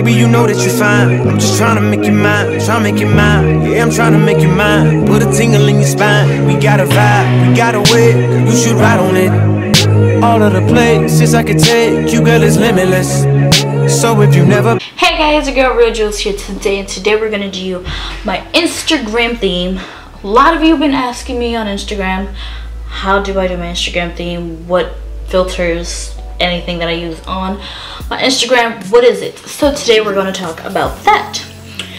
Baby, you know that you're fine. I'm just trying to make you mine, trying to make you mine. Yeah, I'm trying to make you mine. Put a tingle in your spine. We got a vibe, we got a way. You should ride on it. All of the places I could take you, girl, is limitless. So if you never... Hey guys, your girl Real Jules here today, and today we're gonna do my Instagram theme. A lot of you have been asking me on Instagram, how do I do my Instagram theme? What filters, anything that I use on my Instagram, what is it? So today we're gonna talk about that.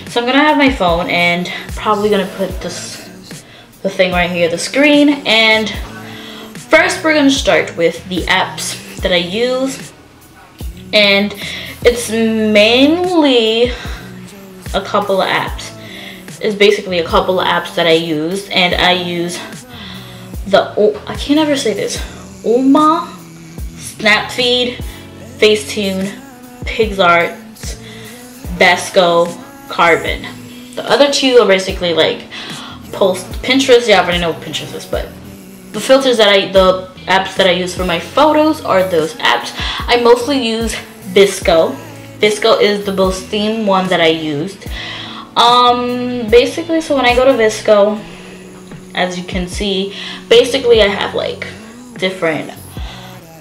So I'm gonna have my phone and probably gonna put the thing right here, the screen. And first we're gonna start with the apps that I use. And it's mainly a couple of apps. It's basically a couple of apps that I use, and I use the, I can't ever say this, Uma, Snapfeed, Facetune, PixArt, Basco, Carbon. The other two are basically like Pinterest. Yeah, I already know what Pinterest is, but the filters that the apps that I use for my photos are those apps. I mostly use Visco. Visco is the most themed one that I used. Basically, so when I go to Visco, as you can see, basically I have like different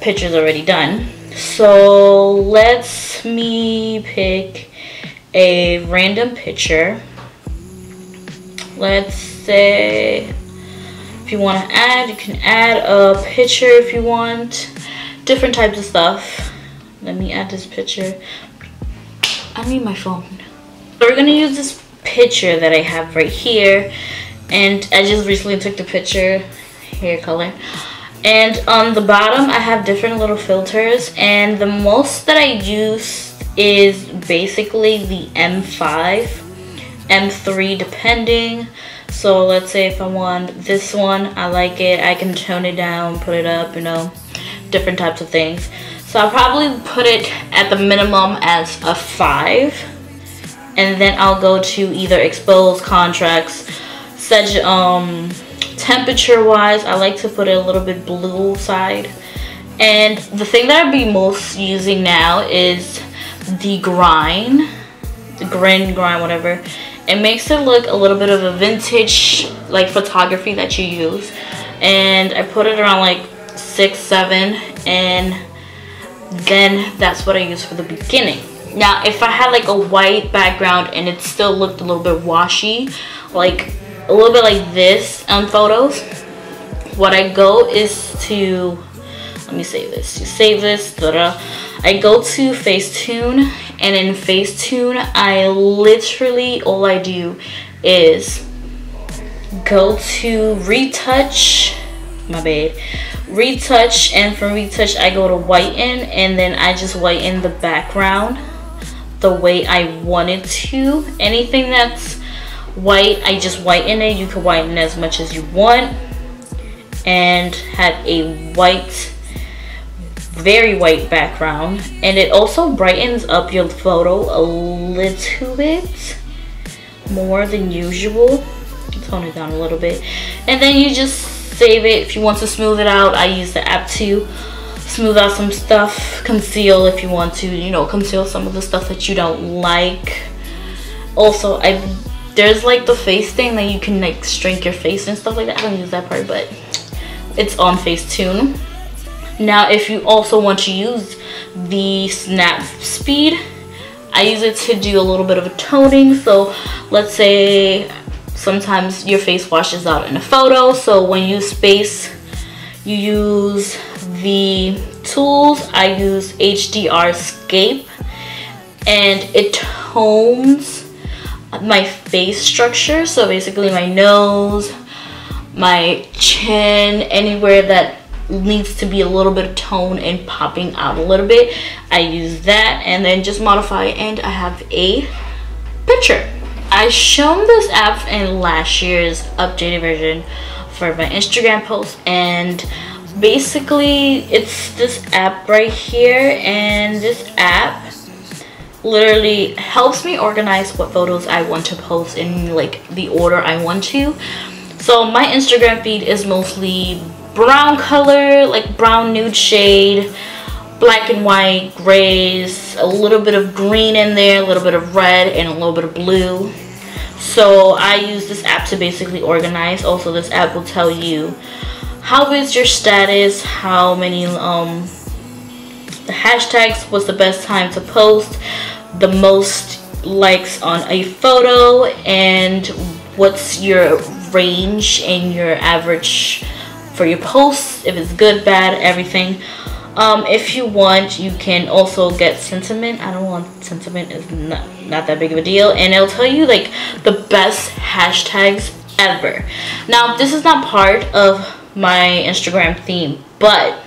pictures already done. So let's me pick a random picture. Let's say, if you want to add, you can add a picture if you want. Different types of stuff. Let me add this picture. I need my phone. So we're gonna use this picture that I have right here, and I just recently took the picture, hair color. And on the bottom I have different little filters, and the most that I use is basically the M5, M3 depending. So let's say if I want this one, I like it, I can tone it down, put it up, you know, different types of things. So I'll probably put it at the minimum as a 5, and then I'll go to either expose, contrast, such temperature wise, I like to put it a little bit blue side. And the thing that I'll be most using now is the grind, whatever. It makes it look a little bit of a vintage like photography that you use, and I put it around like 6, 7, and then that's what I use for the beginning. Now if I had like a white background and it still looked a little bit washy, like a little bit like this on photos, what I go is to, let me save this, I go to Facetune, and in Facetune I literally, all I do is go to retouch, retouch, and from retouch I go to whiten, and then I just whiten the background the way I want it to. Anything that's white, I just whiten it. You can whiten as much as you want and have a white, very white background, and it also brightens up your photo a little bit more than usual. Tone it down a little bit, and then you just save it. If you want to smooth it out, I use the app to smooth out some stuff. Conceal if you want to, you know, conceal some of the stuff that you don't like. Also, there's like the face thing that you can like shrink your face and stuff like that. I don't use that part, but it's on Facetune. Now if you also want to use the snap speed, I use it to do a little bit of a toning. So let's say sometimes your face washes out in a photo, so when you space, you use the tools. I use HDR Scape, and it tones my face structure. So basically my nose, my chin, anywhere that needs to be a little bit of tone and popping out a little bit, I use that, and then just modify, and I have a picture. I shown this app in last year's updated version for my Instagram post, and basically it's this app right here, and this app literally helps me organize what photos I want to post in like the order I want to. So my Instagram feed is mostly brown color, like brown nude shade, black and white, grays, a little bit of green in there, a little bit of red, and a little bit of blue. So I use this app to basically organize. Also, this app will tell you how is your status, how many the hashtags, what's the best time to post, the most likes on a photo, and what's your range and your average for your posts, if it's good, bad, everything. If you want, you can also get sentiment. I don't want sentiment, is not that big of a deal, and it'll tell you like the best hashtags ever. Now, this is not part of my Instagram theme, but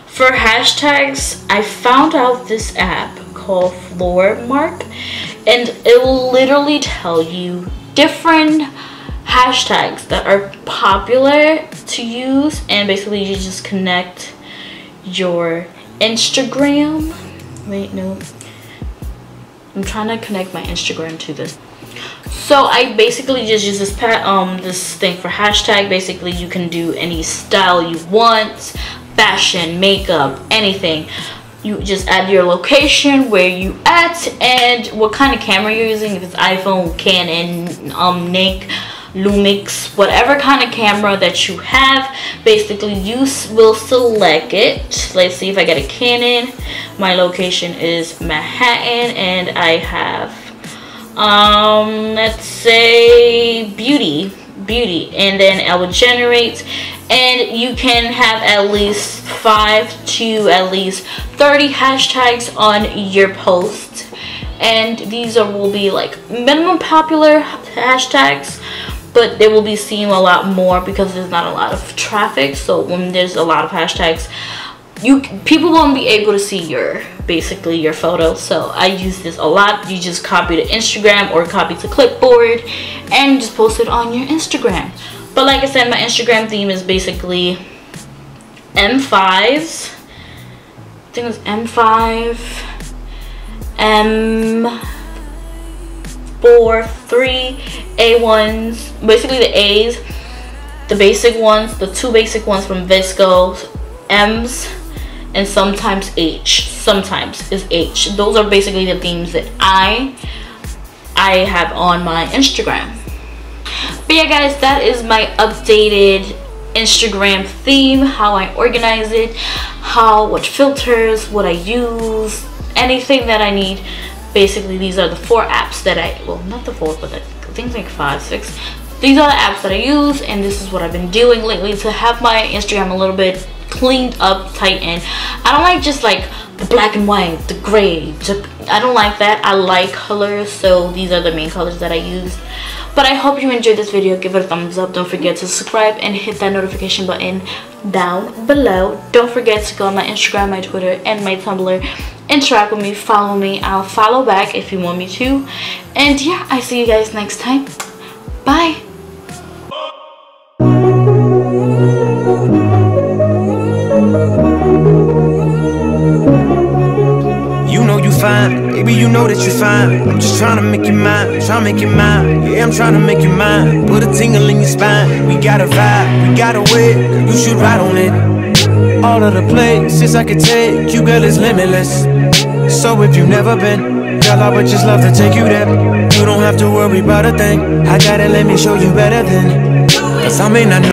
for hashtags, I found out this app called Mark, and it will literally tell you different hashtags that are popular to use, and basically you just connect your Instagram. Wait, no, I'm trying to connect my Instagram to this. So I basically just use this this thing for hashtag. Basically, you can do any style you want, fashion, makeup, anything. You just add your location, where you at, and what kind of camera you're using. If it's iPhone, Canon, Nikon, Lumix, whatever kind of camera that you have, basically you will select it. Let's see if I get a Canon. My location is Manhattan, and I have let's say beauty, and then I will generate, and you can have at least 5 to at least 30 hashtags on your post, and these will be like minimum popular hashtags, but they will be seen a lot more because there's not a lot of traffic. So when there's a lot of hashtags, people won't be able to see basically your photo. So I use this a lot. You just copy to Instagram or copy to clipboard and just post it on your Instagram. But like I said, my Instagram theme is basically M5s. I think it was M5, M4, 3, A1s, basically the A's, the basic ones, the 2 basic ones from Visco, M's, and sometimes H. Sometimes is H. Those are basically the themes that I have on my Instagram. But yeah, guys, that is my updated Instagram theme, how I organize it, what filters, what I use, anything that I need. Basically, these are the 4 apps that well, not the 4, but I think like 5, 6. These are the apps that I use, and this is what I've been doing lately to have my Instagram a little bit cleaned up, tightened. I don't like just like the black and white, the gray. I don't like that. I like colors, so these are the main colors that I use. But I hope you enjoyed this video. Give it a thumbs up. Don't forget to subscribe and hit that notification button down below. Don't forget to go on my Instagram, my Twitter, and my Tumblr. Interact with me, follow me. I'll follow back if you want me to. And yeah, I see you guys next time. Bye. Fine, baby, you know that you're fine. I'm just trying to make you mine, trying to make you mine. Yeah, I'm trying to make you mine. Put a tingle in your spine. We got a vibe, we got a way. You should ride on it. All of the places I could take you, girl, is limitless. So if you've never been, girl, I would just love to take you there. You don't have to worry about a thing. I gotta let me show you better than, 'cause I may not know.